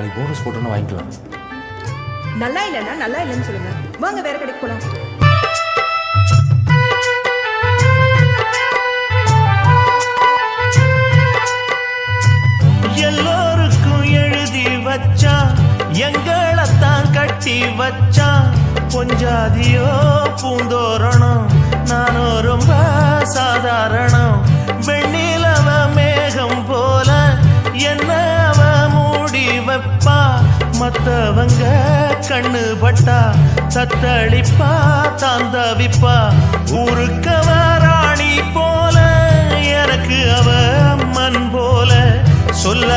நாளைக்கு போனஸ் போட்டோன்னு வாங்கிக்கலாம். நல்லா இல்லைன்னா நல்லா இல்லைன்னு சொல்லுங்க, வாங்க வேற கடைக்கு போலாம். எல்லோருக்கும் எழுதி வச்சான், எங்களைத்தான் கட்டி வச்சான். பொஞ்சாதியோ பூந்தோரணம், நானோ ரொம்ப சாதாரணம். வெண்ணிலவ மேகம் போல என்ன அவ மூடி வைப்பா. மத்தவங்க கண்ணு பட்டா தத்தளிப்பா தாந்தவிப்பா. ஊருக்கவ ராணி போல, எனக்கு அவ அம்மன் போல. சொல்ல